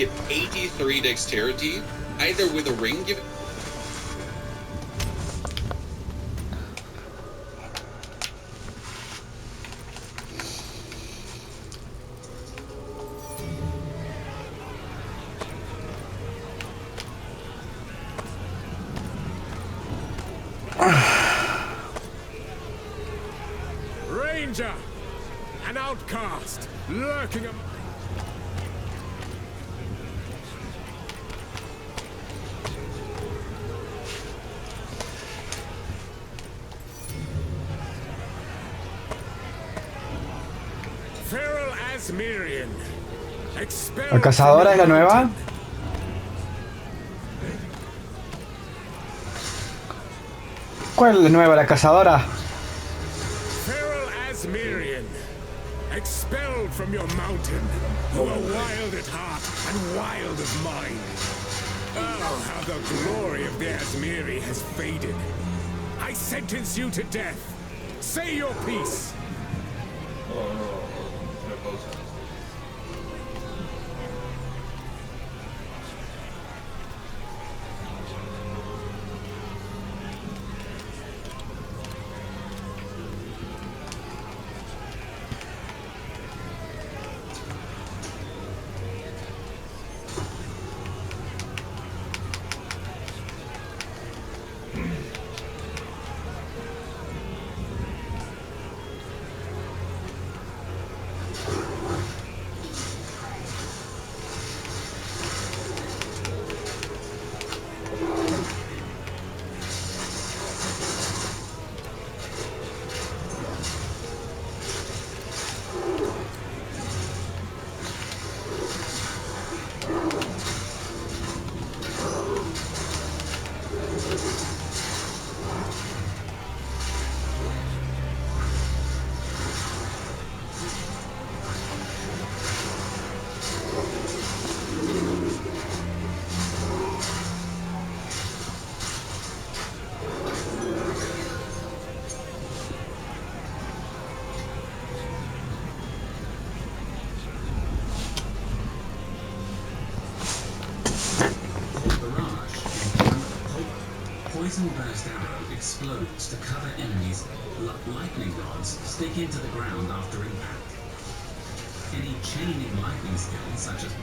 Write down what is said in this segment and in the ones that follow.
get 83 dexterity, either with a ring given. Ranger! An outcast! Lurking among... Feral Asmirian. ¿La cazadora es la nueva? ¿Cuál es la nueva? ¿La cazadora? Feral Asmirian. Expelled from your mountain, who are wild at heart and wild of mind. Oh, how the glory of the Asmiri has faded. I sentence you to death. Say your piece. Poison burst arrow explodes to cover enemies. Lightning rods stick into the ground after impact. Any chaining lightning skills, such as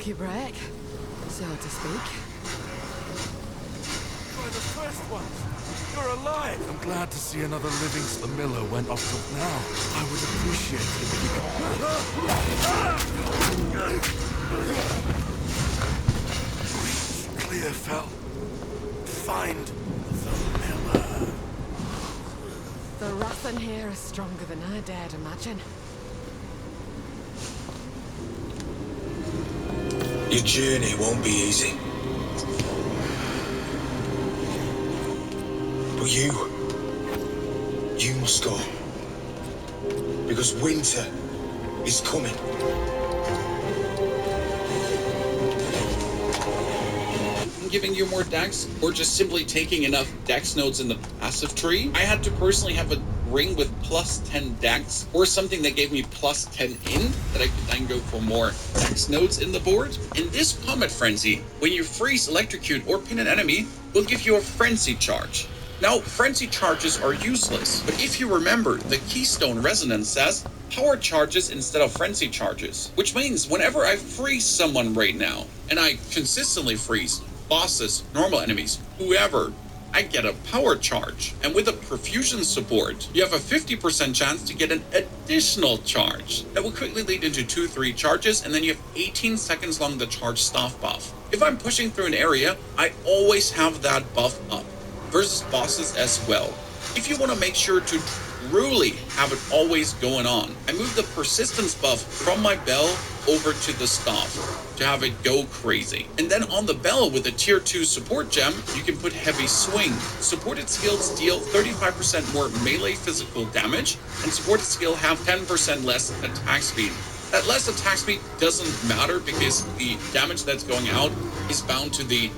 lucky break, so to speak. You're the first ones. You're alive. I'm glad to see another living Slamilla went off to now. I would Clear, Fel. Find the miller. The wrath in here is stronger than I dared imagine. Your journey won't be easy. But you must go. Because winter is coming. Giving you more dex, or just simply taking enough dex nodes in the passive tree. I had to personally have a ring with plus 10 dex, or something that gave me plus 10 in, that I could then go for more dex nodes in the board. In this Comet Frenzy, when you freeze, electrocute, or pin an enemy, will give you a frenzy charge. Now, frenzy charges are useless, but if you remember, the Keystone Resonance says power charges instead of frenzy charges, which means whenever I freeze someone right now, and I consistently freeze bosses, normal enemies, whoever, I get a power charge. And with a perfusion support, you have a 50% chance to get an additional charge. That will quickly lead into 2-3 charges, and then you have 18 seconds long the charge staff buff. If I'm pushing through an area, I always have that buff up, versus bosses as well. If you want to make sure to truly have it always going on, I move the persistence buff from my bell over to the staff to have it go crazy. And then on the bell with a tier 2 support gem, you can put heavy swing. Supported skills deal 35% more melee physical damage, and supported skill have 10% less attack speed. That less attack speed doesn't matter because the damage that's going out is bound to the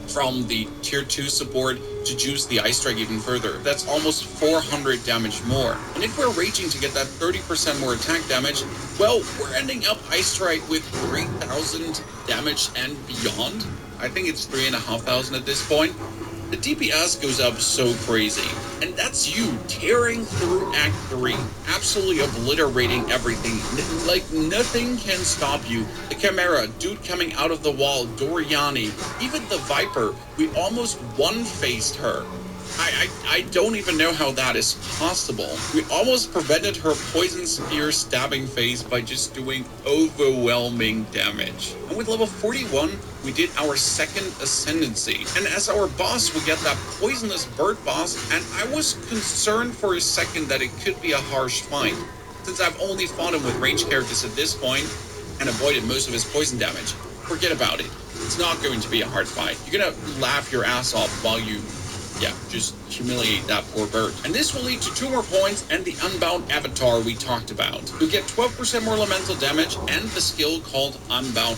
from the tier 2 support to juice the Ice Strike even further. That's almost 400 damage more. And if we're raging to get that 30% more attack damage, well, we're ending up Ice Strike with 3,000 damage and beyond. I think it's 3,500 at this point. The DPS goes up so crazy. And that's you tearing through Act 3, absolutely obliterating everything. Like, nothing can stop you. The Chimera, dude coming out of the wall, Doriani, even the Viper, we almost one-faced her. I don't even know how that is possible. We almost prevented her poison spear stabbing phase by just doing overwhelming damage. And with level 41, we did our second ascendancy. And as our boss, we get that poisonous bird boss, and I was concerned for a second that it could be a harsh fight, since I've only fought him with ranged characters at this point and avoided most of his poison damage. Forget about it. It's not going to be a hard fight. You're gonna laugh your ass off while you just humiliate that poor bird. And this will lead to 2 more points and the Unbound Avatar we talked about. You get 12% more elemental damage and the skill called Unbound.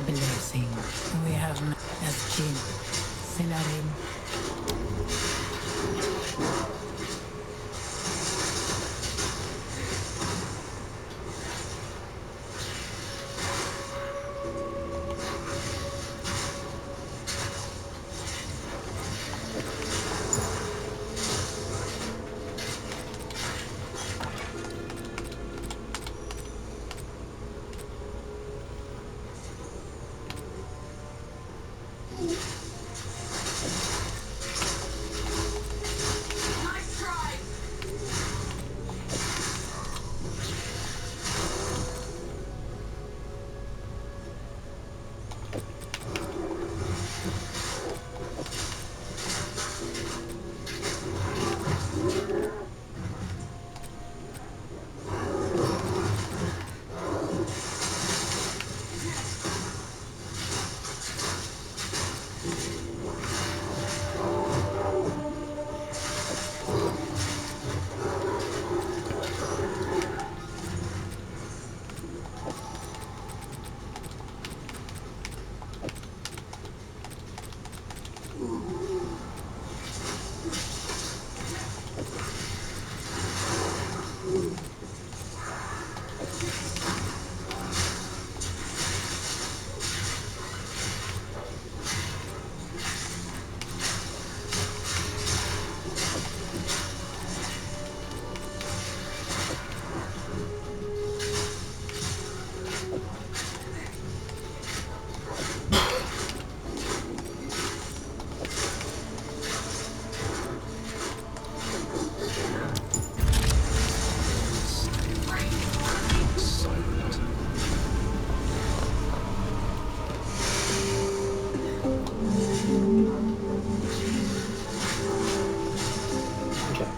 Blessing. We have as Jin. Sinarin.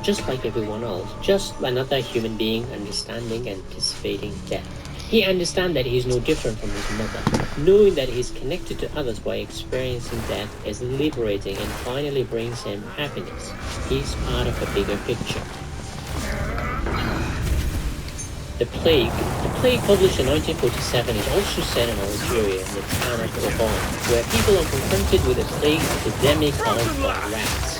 just like everyone else, just another human being understanding and anticipating death. He understands that he is no different from his mother. Knowing that he is connected to others by experiencing death is liberating and finally brings him happiness. He's part of a bigger picture. The Plague, published in 1947, is also set in Algeria in the town of Oran, where people are confronted with a plague epidemic caused by rats.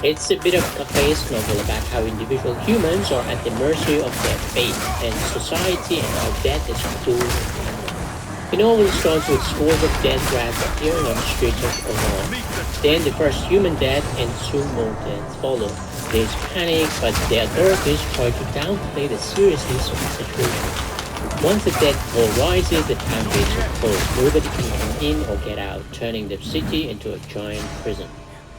It's a bit of a Kafkaesque novel about how individual humans are at the mercy of their fate and society and how death is cruel and random. The novel starts with scores of dead rats appearing on the streets of Oran. Then the first human death and soon more deaths follow. There's panic, but the authorities try to downplay the seriousness of the situation. Once the death toll rises, the town gates are closed. Nobody can come in or get out, turning the city into a giant prison.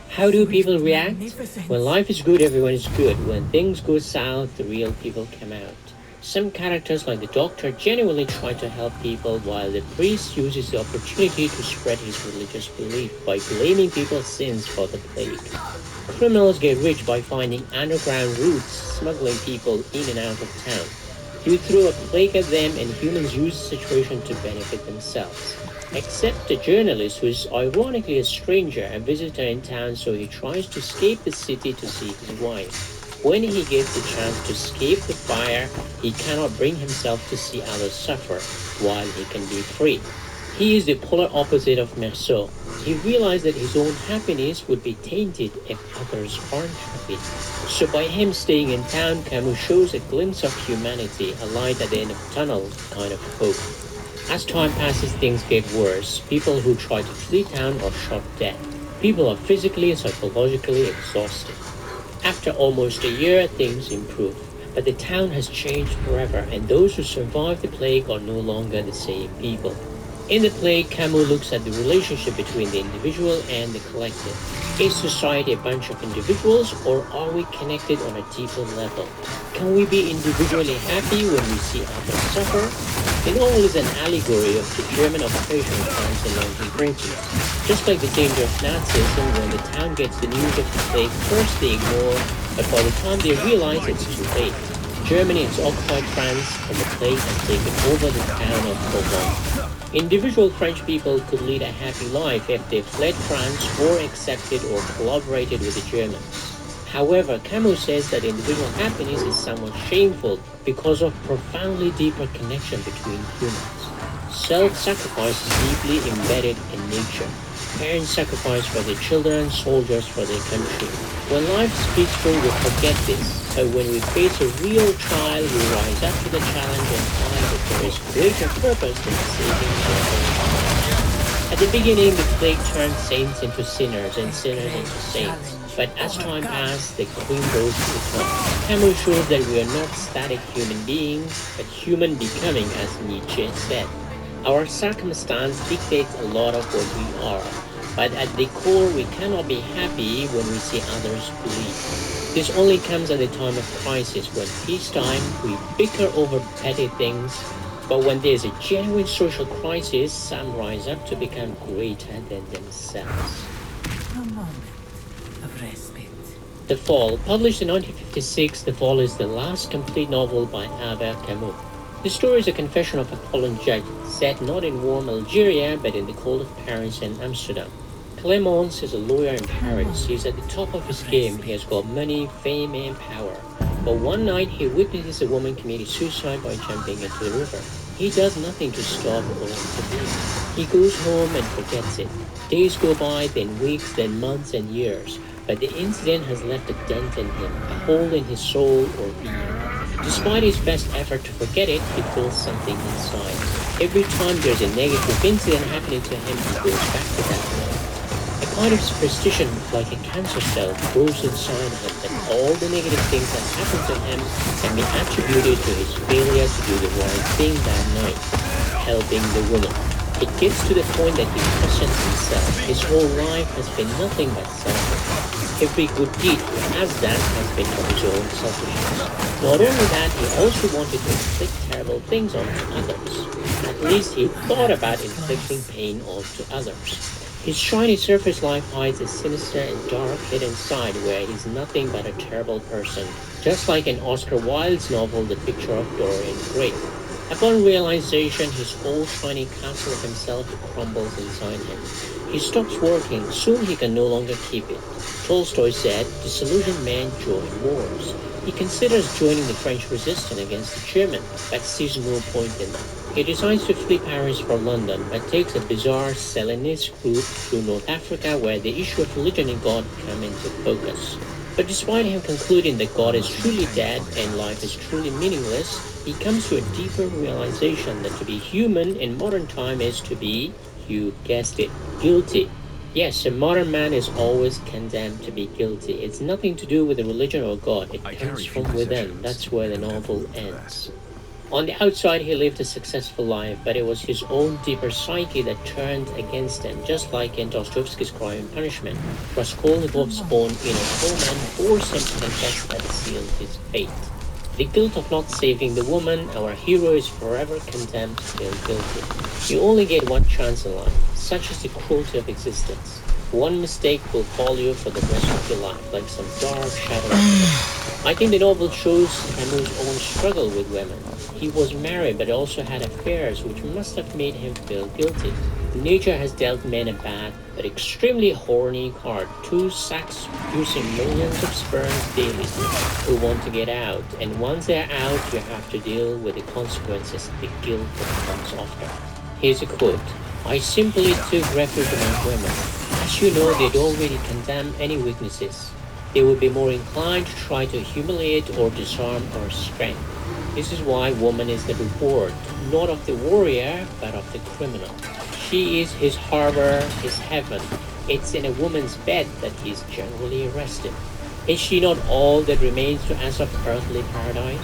How do people react? When life is good, everyone is good. When things go south, the real people come out. Some characters, like the doctor, genuinely try to help people, while the priest uses the opportunity to spread his religious belief by blaming people's sins for the plague. Criminals get rich by finding underground routes, smuggling people in and out of town. You throw a plague at them and humans use the situation to benefit themselves. Except the journalist, who is ironically a stranger, a visitor in town, so he tries to escape the city to see his wife. When he gets the chance to escape the fire, he cannot bring himself to see others suffer, while he can be free. He is the polar opposite of Merceau. He realized that his own happiness would be tainted if others aren't happy. So by him staying in town, Camus shows a glimpse of humanity, a light at the end of the tunnel kind of hope. As time passes, things get worse. People who try to flee town are shot dead. People are physically and psychologically exhausted. After almost a year, things improve. But the town has changed forever, and those who survived the plague are no longer the same people. In the plague, Camus looks at the relationship between the individual and the collective. Is society a bunch of individuals, or are we connected on a deeper level? Can we be individually happy when we see others suffer? The novel is an allegory of the German occupation of France in 1940. Just like the danger of Nazism, when the town gets the news of the plague, first they ignore, but by the time they realize, it's too late. Germany has occupied France, and the plague has taken over the town of Provence. Individual French people could lead a happy life if they fled France or accepted or collaborated with the Germans. However, Camus says that individual happiness is somewhat shameful because of profoundly deeper connection between humans. Self-sacrifice is deeply embedded in nature. Parents sacrifice for their children, soldiers for their country. When life is peaceful, we forget this. But when we face a real trial, we rise up to the challenge and find that there is greater purpose in saving our own lives. At the beginning, the plague turned saints into sinners and sinners into saints. But as time passed, the queen rose to the top. Camus shows that we are not static human beings, but human becoming, as Nietzsche said. Our circumstance dictates a lot of what we are, but at the core we cannot be happy when we see others bleed. This only comes at the time of crisis. When peacetime, we bicker over petty things, but when there's a genuine social crisis, some rise up to become greater than themselves. A moment of respite. The Fall, published in 1956, The Fall is the last complete novel by Albert Camus. The story is a confession of a fallen judge, set not in warm Algeria, but in the cold of Paris and Amsterdam. Clémence is a lawyer in Paris. He is at the top of his game. He has got money, fame, and power. But one night, he witnesses a woman commit suicide by jumping into the river. He does nothing to stop or intervene. He goes home and forgets it. Days go by, then weeks, then months and years. But the incident has left a dent in him, a hole in his soul or being. Despite his best effort to forget it, he feels something inside. Every time there's a negative incident happening to him, he goes back to that moment. A kind of superstition, like a cancer cell, grows inside him, and all the negative things that happen to him can be attributed to his failure to do the right thing that night, helping the woman. It gets to the point that he questions himself. His whole life has been nothing but selfish. Every good deed he has done has been for his own selfishness. Not only that, he also wanted to inflict terrible things onto others. At least he thought about inflicting pain onto others. His shiny surface life hides a sinister and dark hidden side where he's nothing but a terrible person, just like in Oscar Wilde's novel The Picture of Dorian Gray. Upon realization, his old shiny castle of himself crumbles inside him. He stops working, soon he can no longer keep it. Tolstoy said, disillusioned men join wars. He considers joining the French resistance against the German, but sees no point in that. He decides to flee Paris for London, but takes a bizarre Ceylonese route through North Africa where the issue of religion and God come into focus. But despite him concluding that God is truly dead and life is truly meaningless, he comes to a deeper realization that to be human in modern time is to be, you guessed it, guilty. Yes, a modern man is always condemned to be guilty. It's nothing to do with the religion or God. It comes from within. That's where the novel ends. On the outside, he lived a successful life, but it was his own deeper psyche that turned against him, just like in Dostoevsky's Crime and Punishment. Raskolnikov's own inner torment forced him to confess that sealed his fate. The guilt of not saving the woman, our hero is forever condemned to feel guilty. You only get one chance in life. Such is the cruelty of existence. One mistake will follow you for the rest of your life, like some dark shadow. I think the novel shows Camus' own struggle with women. He was married but also had affairs which must have made him feel guilty. Nature has dealt men a bad but extremely horny card. Two sacks producing millions of sperms daily who want to get out, and once they're out you have to deal with the consequences, the guilt that comes after. Here's a quote. I simply took refuge among women. As you know, they don't really condemn any weaknesses. They would be more inclined to try to humiliate or disarm our strength. This is why woman is the reward, not of the warrior, but of the criminal. She is his harbor, his heaven. It's in a woman's bed that he is generally arrested. Is she not all that remains to us of earthly paradise?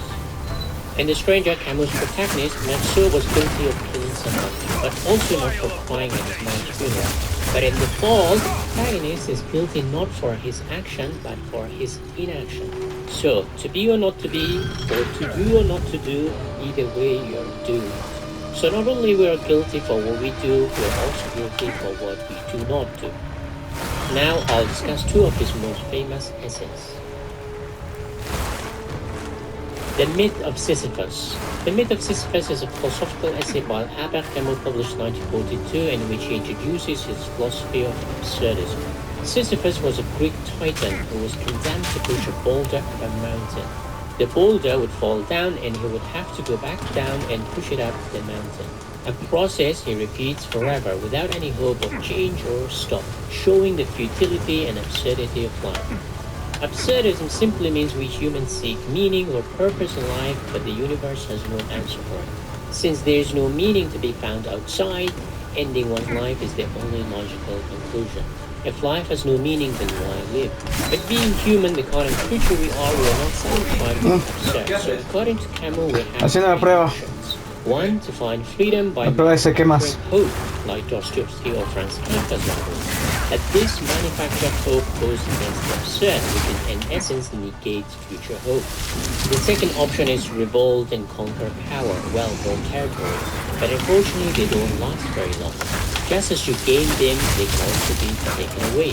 In The Stranger, Camus' protagonist, Merceau, was guilty of killing someone, but also not for crying at his man's funeral. But in The Fall, the protagonist is guilty not for his action, but for his inaction. So, to be or not to be, or to do or not to do, either way you're doomed. So not only we are guilty for what we do, we're also guilty for what we do not do. Now I'll discuss two of his most famous essays. The Myth of Sisyphus. The Myth of Sisyphus is a philosophical essay by Albert Camus published 1942 in which he introduces his philosophy of absurdism. Sisyphus was a Greek titan who was condemned to push a boulder up a mountain. The boulder would fall down and he would have to go back down and push it up the mountain. A process he repeats forever without any hope of change or stop, showing the futility and absurdity of life. Absurdism simply means we humans seek meaning or purpose in life, but the universe has no answer for it. Since there is no meaning to be found outside, ending one's life is the only logical conclusion. If life has no meaning, then why live? But being human, the kind of creature we are not satisfied with absurd. So according to Camus, we have Haciendo la three prueba. options. One, to find freedom by La prueba dice, ¿qué más? manufacturing hope, like Dostoevsky or Franz Kafka's novels. That this manufactured hope goes against the absurd, which in essence negates future hope. The second option is to revolt and conquer power, wealth, or territory, but unfortunately they don't last very long. Just as you gain them, they can also be taken away.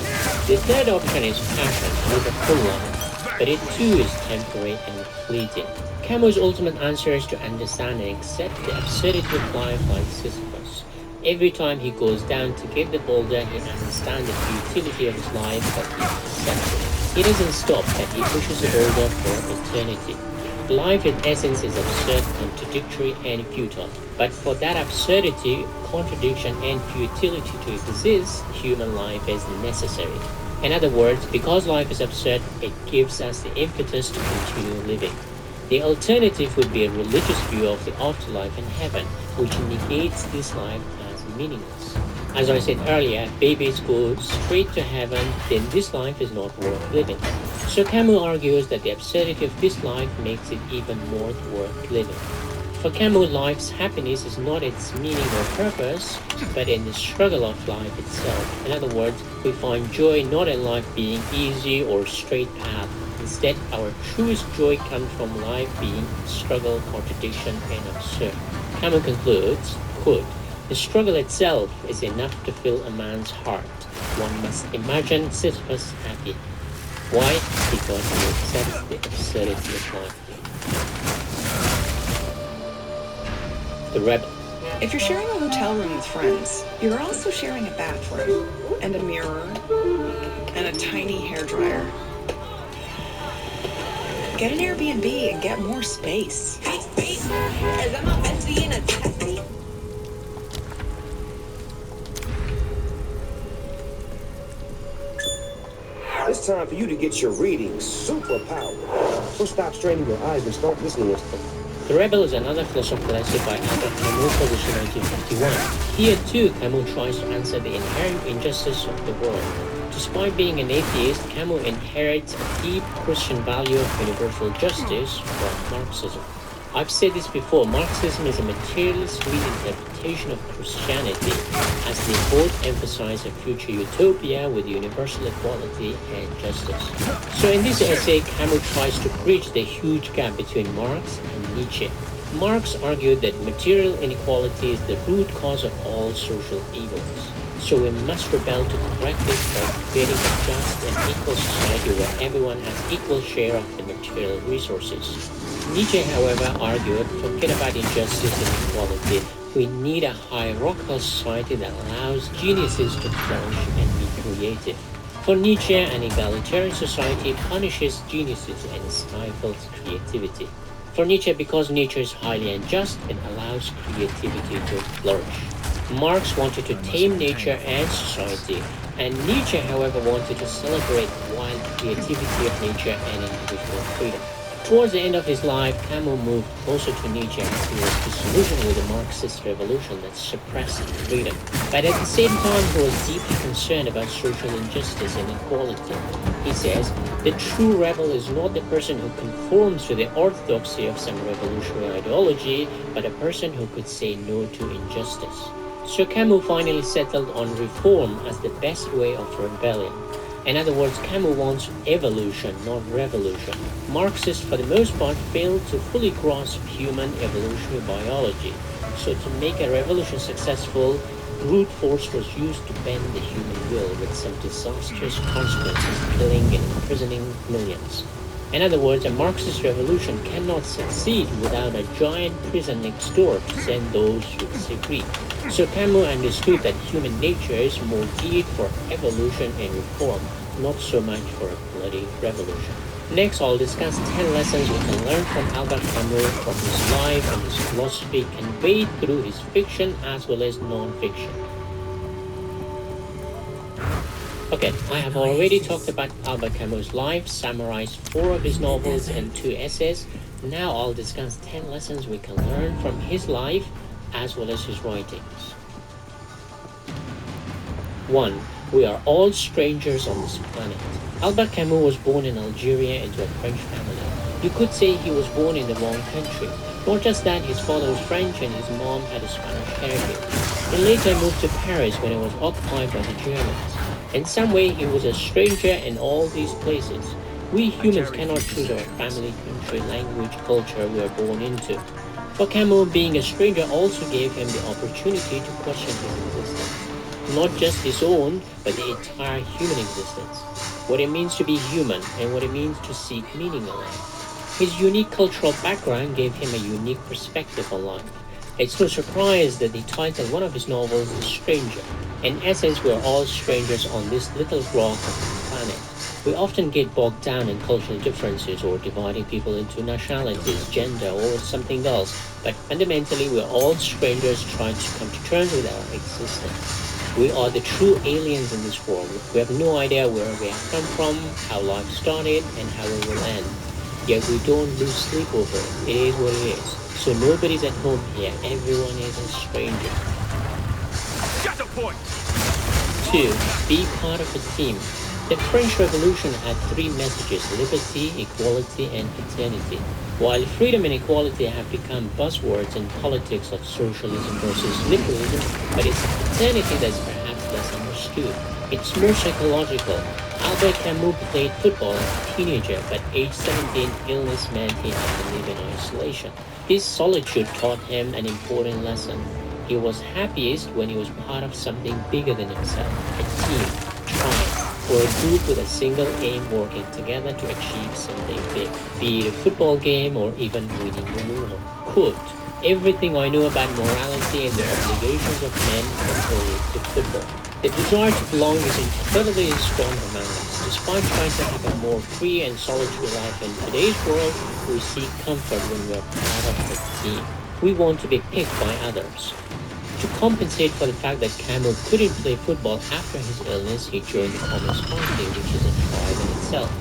The third option is passion, with a full life, but it too is temporary and fleeting. Camus' ultimate answer is to understand and accept the absurdity of life like Sisyphus. Every time he goes down to get the boulder, he understands the futility of his life, but he accepts it. He doesn't stop, but he pushes the boulder for eternity. Life in essence is absurd, contradictory, and futile. But for that absurdity, contradiction, and futility to exist, human life is necessary. In other words, because life is absurd, it gives us the impetus to continue living. The alternative would be a religious view of the afterlife and heaven, which negates this life as meaningless. As I said earlier, babies go straight to heaven, then this life is not worth living. So Camus argues that the absurdity of this life makes it even more worth living. For Camus, life's happiness is not its meaning or purpose, but in the struggle of life itself. In other words, we find joy not in life being easy or straight path. Instead, our truest joy comes from life being struggle, contradiction, and absurd. Camus concludes, quote, The struggle itself is enough to fill a man's heart. One must imagine Sisyphus happy. Why? Because he accepts the absurdity of life. The Rebel. If you're sharing a hotel room with friends, you're also sharing a bathroom, and a mirror, and a tiny hairdryer. Get an Airbnb and get more space. Hey, space! Is that not meant to be in a taxi? It's time for you to get your reading superpowered. So stop straining your eyes and start listening to stuff. The Rebel is another philosophical essay by Albert Camus, published in 1951. Here too, Camus tries to answer the inherent injustice of the world. Despite being an atheist, Camus inherits a deep Christian value of universal justice from Marxism. I've said this before, Marxism is a materialist reinterpretation of Christianity, as they both emphasize a future utopia with universal equality and justice. So in this essay, Camus tries to bridge the huge gap between Marx and Nietzsche. Marx argued that material inequality is the root cause of all social evils. So we must rebel to correct this by creating a just and equal society where everyone has equal share of the material resources. Nietzsche, however, argued, forget about injustice and equality. We need a hierarchical society that allows geniuses to flourish and be creative. For Nietzsche, an egalitarian society punishes geniuses and stifles creativity. For Nietzsche, because nature is highly unjust, it allows creativity to flourish. Marx wanted to tame nature and society, and Nietzsche, however, wanted to celebrate wild creativity of nature and individual freedom. Towards the end of his life, Camus moved closer to Nietzsche as he was disillusioned with the Marxist revolution that suppressed freedom. But at the same time, he was deeply concerned about social injustice and equality. He says, the true rebel is not the person who conforms to the orthodoxy of some revolutionary ideology, but a person who could say no to injustice. So Camus finally settled on reform as the best way of rebellion. In other words, Camus wants evolution, not revolution. Marxists, for the most part, failed to fully grasp human evolutionary biology. So to make a revolution successful, brute force was used to bend the human will with some disastrous consequences, killing and imprisoning millions. In other words, a Marxist revolution cannot succeed without a giant prison next door to send those who disagree. So Camus understood that human nature is more geared for evolution and reform, not so much for a bloody revolution. Next, I'll discuss 10 lessons we can learn from Albert Camus from his life and his philosophy conveyed through his fiction as well as non-fiction. Okay, I have already talked about Albert Camus' life, summarized 4 of his novels and 2 essays. Now I'll discuss 10 lessons we can learn from his life as well as his writings. 1. We are all strangers on this planet. Albert Camus was born in Algeria into a French family. You could say he was born in the wrong country. Not just that, his father was French and his mom had a Spanish heritage. He later moved to Paris when it was occupied by the Germans. In some way, he was a stranger in all these places. We humans cannot choose our family, country, language, culture we are born into. For Camus, being a stranger also gave him the opportunity to question his existence. Not just his own, but the entire human existence. What it means to be human and what it means to seek meaning in life. His unique cultural background gave him a unique perspective on life. It's no surprise that he titled one of his novels The Stranger. In essence, we're all strangers on this little rock of the planet. We often get bogged down in cultural differences or dividing people into nationalities, gender, or something else, but fundamentally we're all strangers trying to come to terms with our existence. We are the true aliens in this world. We have no idea where we have come from, how life started, and how it will end. Yet we don't lose sleep over it. It is what it is. So nobody's at home here. Everyone is a stranger. Got the point! 2. Be part of a team. The French Revolution had 3 messages: liberty, equality, and fraternity. While freedom and equality have become buzzwords in politics of socialism versus liberalism, but it's fraternity that's perhaps less understood. It's more psychological. Albert Camus played football as a teenager, but age 17, illness meant he had to live in isolation. His solitude taught him an important lesson. He was happiest when he was part of something bigger than himself, a team, tribe, or a group with a single aim working together to achieve something big, be it a football game or even winning the war. Quote, everything I know about morality and the obligations of men correlate to football. The desire to belong is incredibly strong among us. Despite trying to have a more free and solitary life in today's world, we seek comfort when we are part of a team. We want to be picked by others. To compensate for the fact that Camus couldn't play football after his illness, he joined the Communist Party, which is a tribe in itself.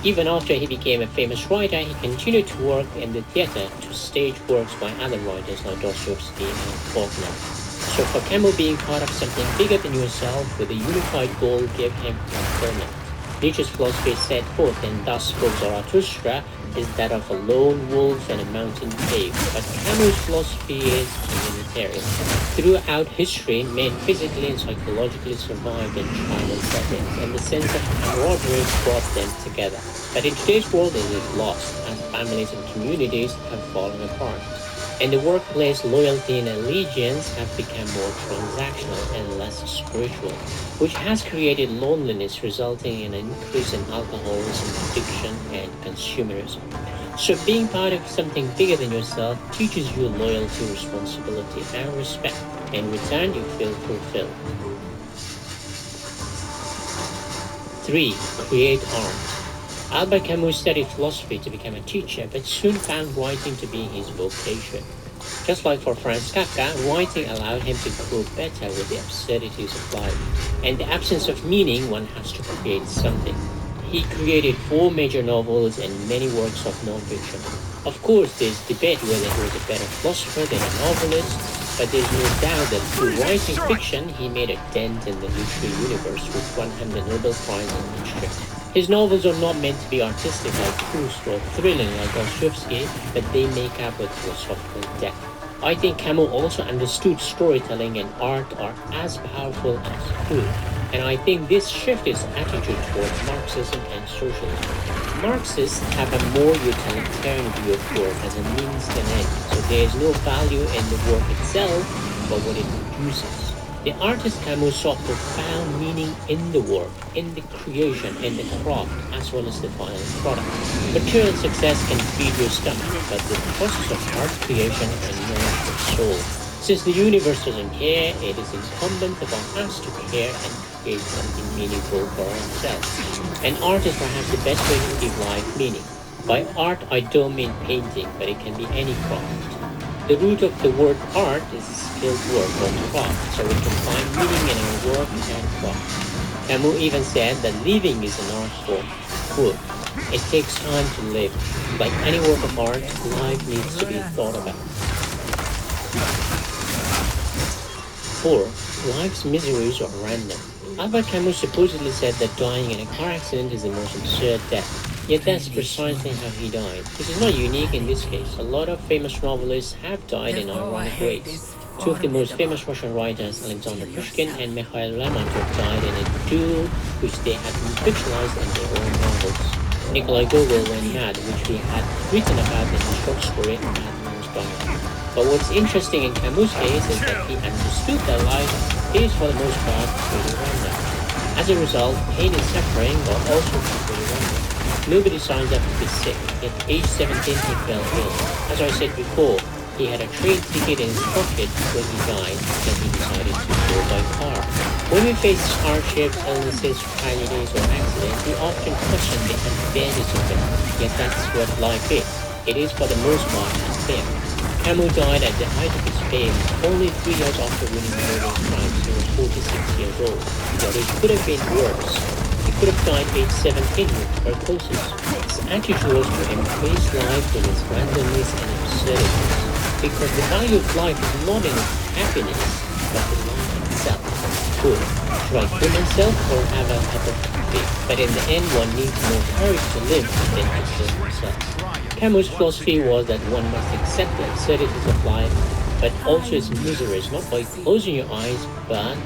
Even after he became a famous writer, he continued to work in the theater to stage works by other writers like Dostoevsky and Faulkner. So for Camus, being part of something bigger than yourself with a unified goal gave him fulfillment. Nietzsche's philosophy set forth in Thus Spoke Zarathustra is that of a lone wolf in a mountain cave, but Camus' philosophy is communitarian. Throughout history, men physically and psychologically survived in tribal settings, and the sense of camaraderie brought them together. But in today's world, it is lost, as families and communities have fallen apart. In the workplace, loyalty and allegiance have become more transactional and less spiritual, which has created loneliness, resulting in an increase in alcoholism, addiction, and consumerism. So being part of something bigger than yourself teaches you loyalty, responsibility, and respect. In return, you feel fulfilled. 3. Create art. Albert Camus studied philosophy to become a teacher, but soon found writing to be his vocation. Just like for Franz Kafka, writing allowed him to cope better with the absurdities of life. In the absence of meaning, one has to create something. He created 4 major novels and many works of non-fiction. Of course, there's debate whether he was a better philosopher than a novelist, but there's no doubt that through writing fiction, he made a dent in the literary universe, which won him the Nobel Prize in Literature. His novels are not meant to be artistic like Proust or thrilling like Dostoevsky, but they make up with philosophical depth. I think Camus also understood storytelling and art are as powerful as food. And I think this shift his attitude towards Marxism and socialism. Marxists have a more utilitarian view of work as a means to an end, so there is no value in the work itself, but what it produces. The artist Camus saw profound meaning in the work, in the creation, in the craft, as well as the final product. Material success can feed your stomach, but the process of art creation can nourish your soul. Since the universe doesn't care, it is incumbent upon us to care and create something meaningful for ourselves. And art is perhaps the best way to give life meaning. By art, I don't mean painting, but it can be any craft. The root of the word art is skilled work or craft, so we can find meaning in our work and craft. Camus even said that living is an art form. Quote, it takes time to live. Like any work of art, life needs to be thought about. 4. Life's miseries are random. Albert Camus supposedly said that dying in a car accident is the most absurd death. Yet that's precisely how he died. This is not unique in this case. A lot of famous novelists have died in ironic ways. 2 of the most famous Russian writers, Alexander Pushkin and Mikhail Lermontov, died in a duel which they had fictionalized in their own novels. Nikolai Gogol went mad, which we had written about in the short story Madman's Diary. But what's interesting in Camus' case is that he understood that life is for the most part pretty random. As a result, pain and suffering are also pretty random. Nobody signs up to be sick. At age 17, he fell ill. As I said before, he had a train ticket in his pocket when he died, and he decided to go by car. When we face hardships, illnesses, tragedies, or accidents, we often question the unfairness of it. Yet that's what life is. It is for the most part unfair. Camus died at the height of his fame, only 3 years after winning the Nobel Prize. He was 46 years old. But it could have been worse. He could have died age 17 with tuberculosis. His attitude was to embrace life with its randomness and absurdities, because the value of life is not in its happiness, but in life itself. Good. Should I kill myself or have a cup of coffee? But in the end, one needs more courage to live than to kill himself. Camus' philosophy was that one must accept the absurdities of life, but also its miseries, not by closing your eyes, but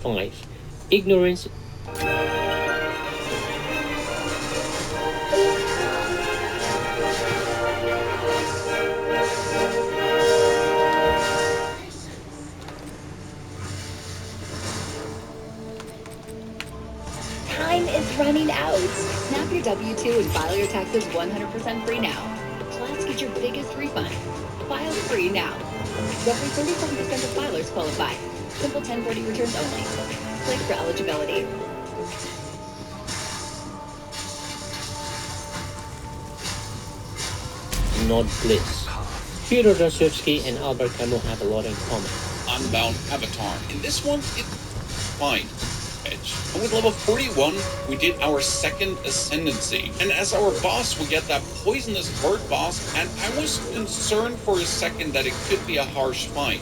5. Ignorance. W-2 and file your taxes 100% free now. Plus, get your biggest refund. File free now. Roughly 37% of filers qualify. Simple 1040 returns only. Click for eligibility. Not Bliss. Fyodor Dostoevsky and Albert Camus have a lot in common. Unbound Avatar. In this one, it's fine. Edge. And with level 41, we did our second Ascendancy. And as our boss, we get that poisonous bird boss, and I was concerned for a second that it could be a harsh fight.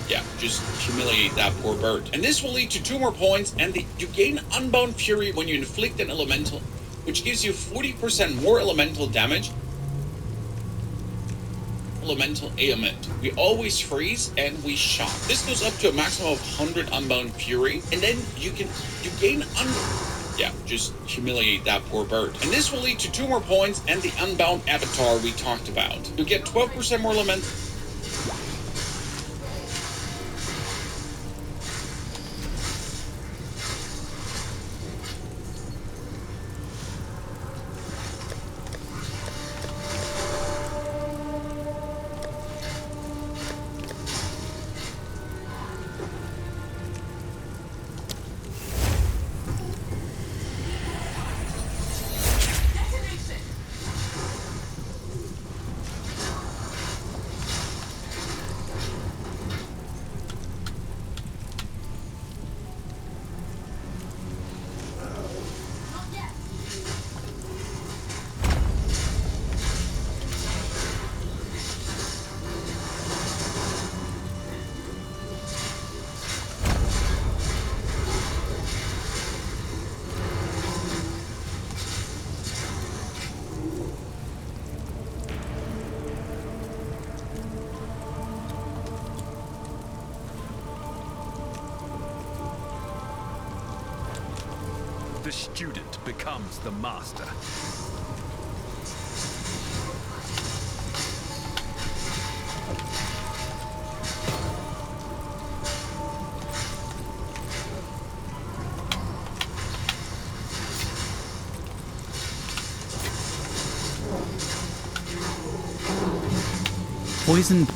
Yeah, just humiliate that poor bird. And this will lead to 2 more points, and you gain Unbound Fury when you inflict an elemental, which gives you 40% more elemental damage. Elemental ailment. We always freeze and we shock. This goes up to a maximum of 100 Unbound Fury, and then you gain yeah, just humiliate that poor bird. And this will lead to 2 more points and the Unbound Avatar we talked about. You get 12% more elemental. The student becomes the master. Poison.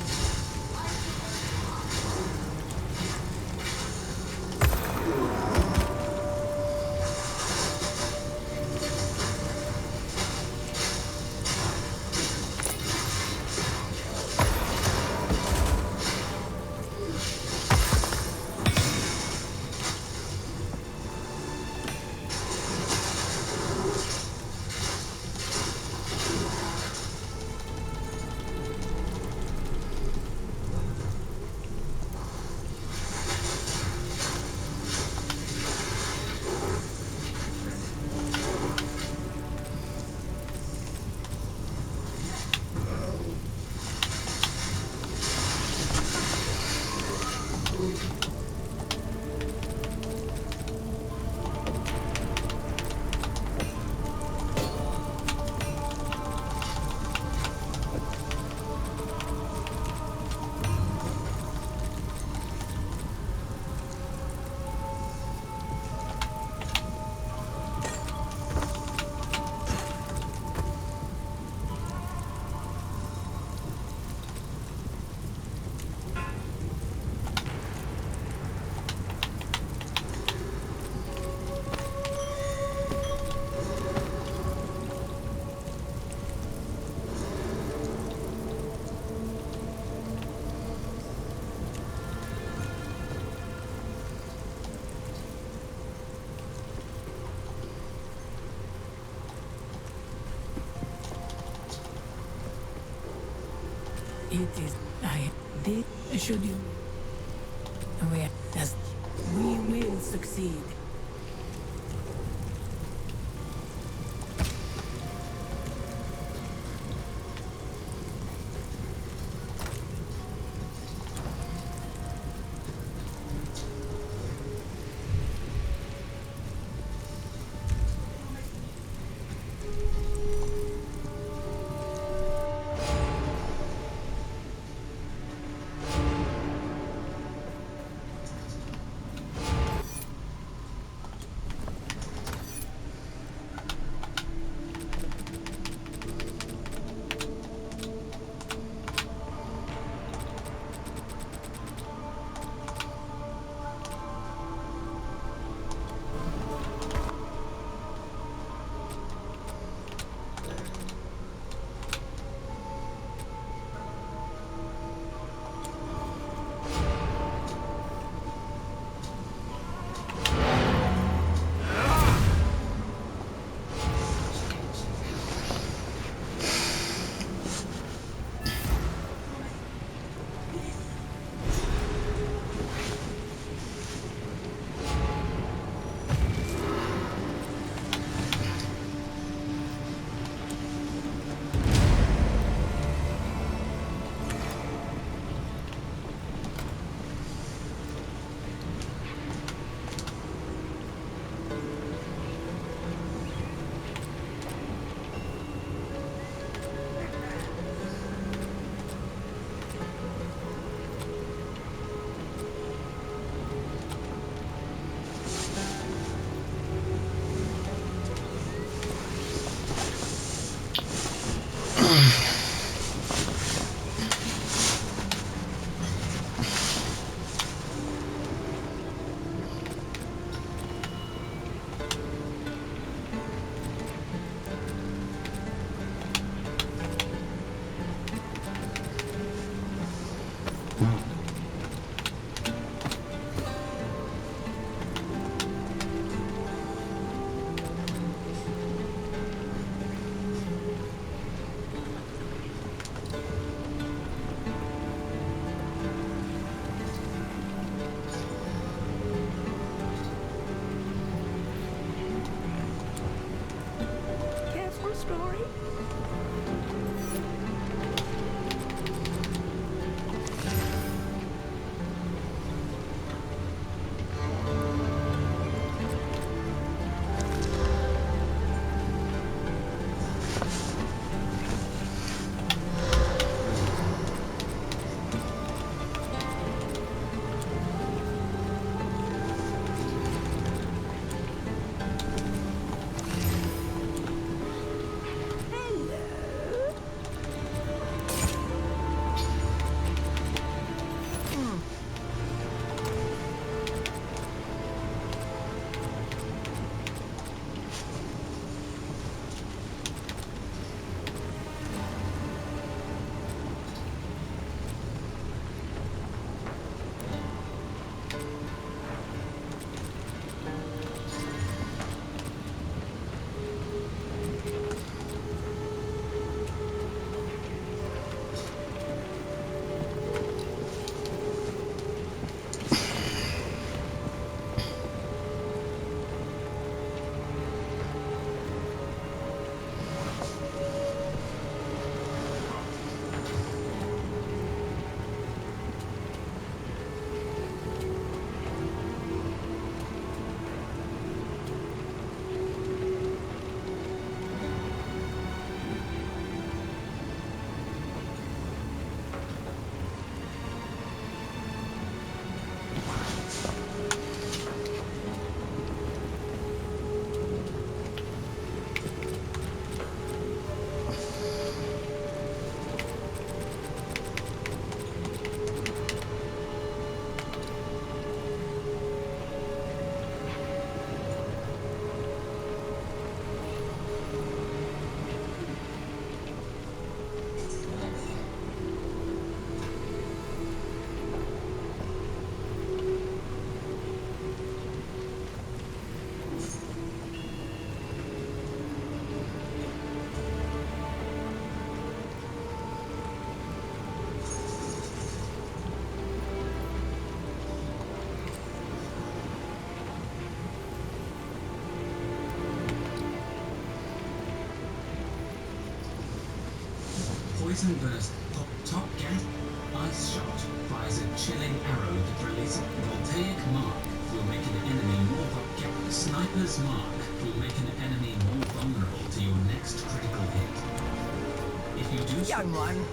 It is I did should you we as we will succeed. Poison burst. Top gas. Ice shot fires a chilling arrow that releases voltaic mark will make an enemy more sniper's mark will make an enemy more vulnerable to your next critical hit. If you do Young one.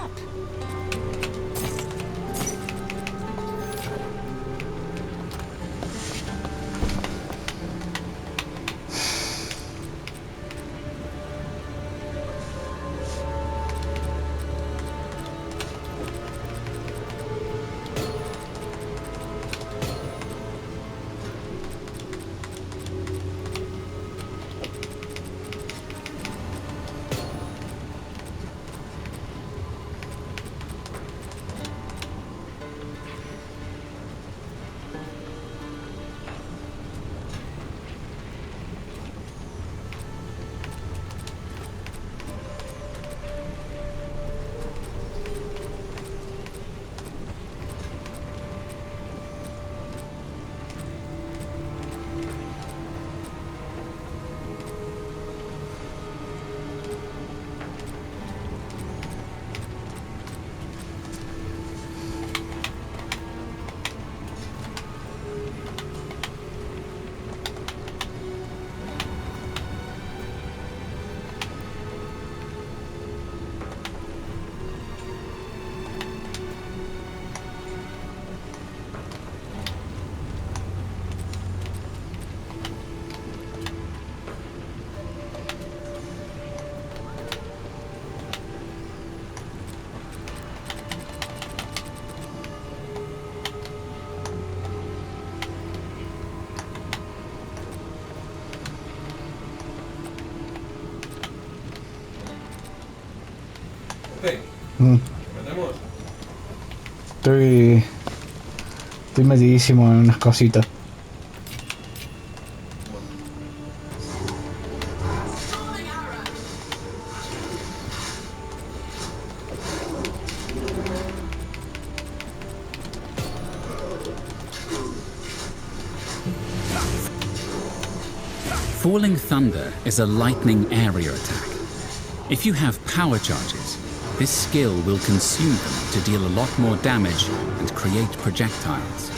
up. Estoy metidísimo en unas cositas. Falling Thunder is a lightning area attack. If you have power charges, this skill will consume them to deal a lot more damage and create projectiles.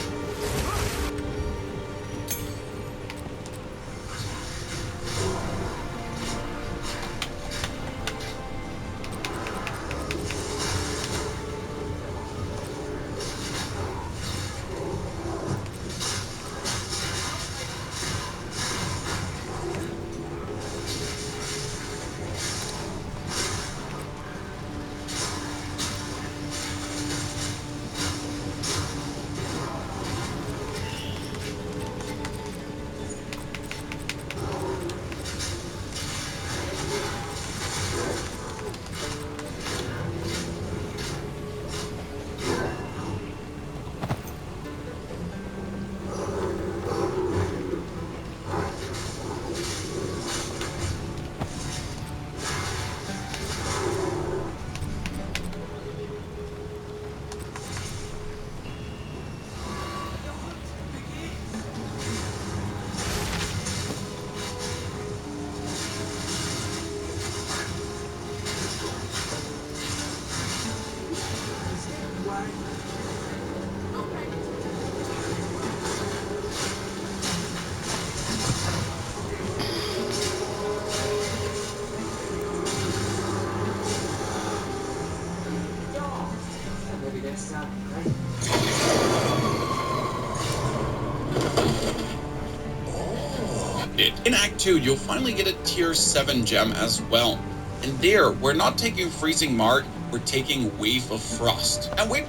In Act 2, you'll finally get a Tier 7 gem as well. And there, we're not taking Freezing Mark, we're taking Wave of Frost. And wait.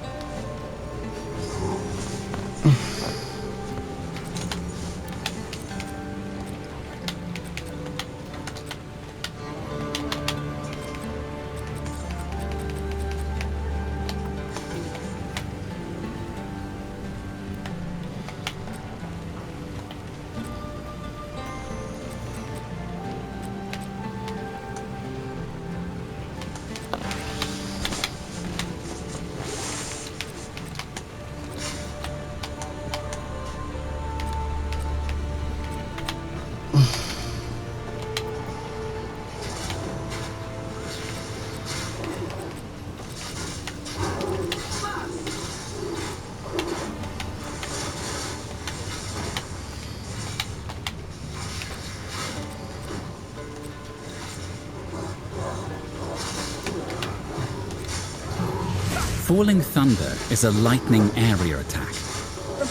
Falling Thunder is a lightning area attack.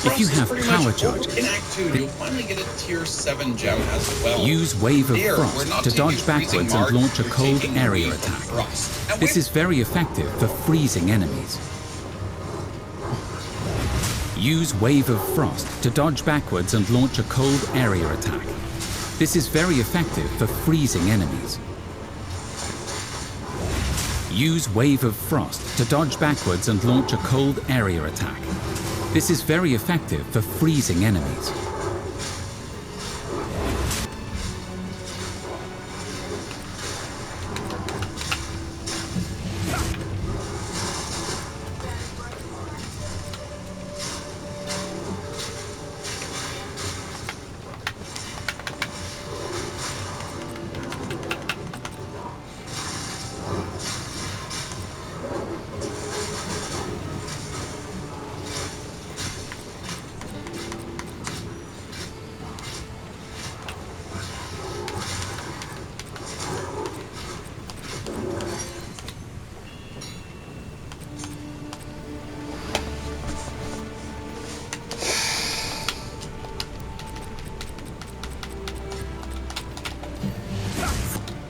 If you have power charges, in Act 2, you'll finally get a tier 7 gem as well. use Wave of There, we're Frost not to taking dodge backwards freezing and mark, launch a we're cold taking area Wave of attack. Frost. Now, This is very effective for freezing enemies. Use Wave of Frost to dodge backwards and launch a cold area attack. This is very effective for freezing enemies. Use Wave of Frost to dodge backwards and launch a cold area attack. This is very effective for freezing enemies.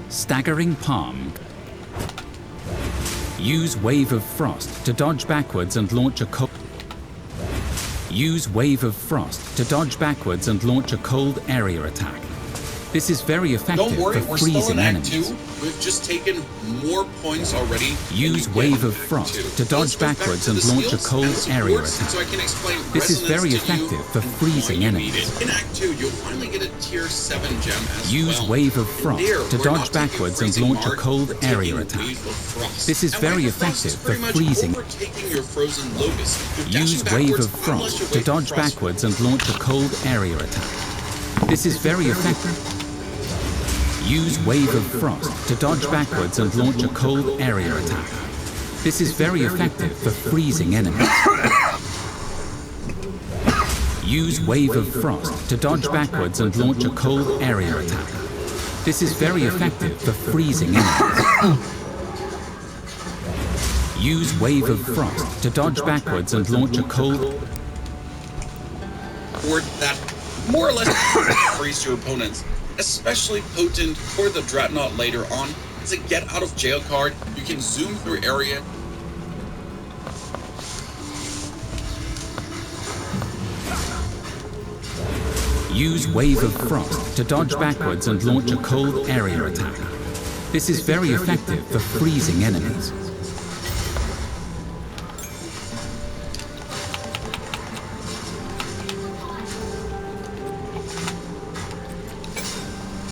Staggering Palm. Use Wave of Frost to dodge backwards and launch a cold. Use Wave of Frost to dodge backwards and launch a cold area attack. This is very effective don't worry, for we're still in freezing Act enemies. 2. We've just taken more points already. Use Wave of Frost to dodge backwards and launch a cold area attack. So I can explain This is very resonance to you effective for and freezing why you need enemies. it. In Act 2, you'll finally get a tier 7 gem as Use well. Wave of And Frost there, to we're dodge not taking backwards and freezing launch a mark, cold we're area taking attack. Wave of Frost. This is And very Wave of Frost is effective for pretty much freezing. overtaking your frozen locust. You're Use dashing Wave backwards of unless Frost your to Wave of dodge Frost backwards and launch a cold area attack. This is very effective. Use Wave of Frost to dodge backwards and launch a cold area attack. This is very effective for freezing enemies. Use Wave of Frost to dodge backwards and launch a cold area attack. This is very effective for freezing enemies. Use Wave of Frost to dodge backwards and launch a cold. Or that more or less freeze your opponents. Especially potent for the Dreadnought later on. It's a get out of jail card. You can zoom through area. Use Wave of Frost to dodge backwards and launch a cold area attack. This is very effective for freezing enemies.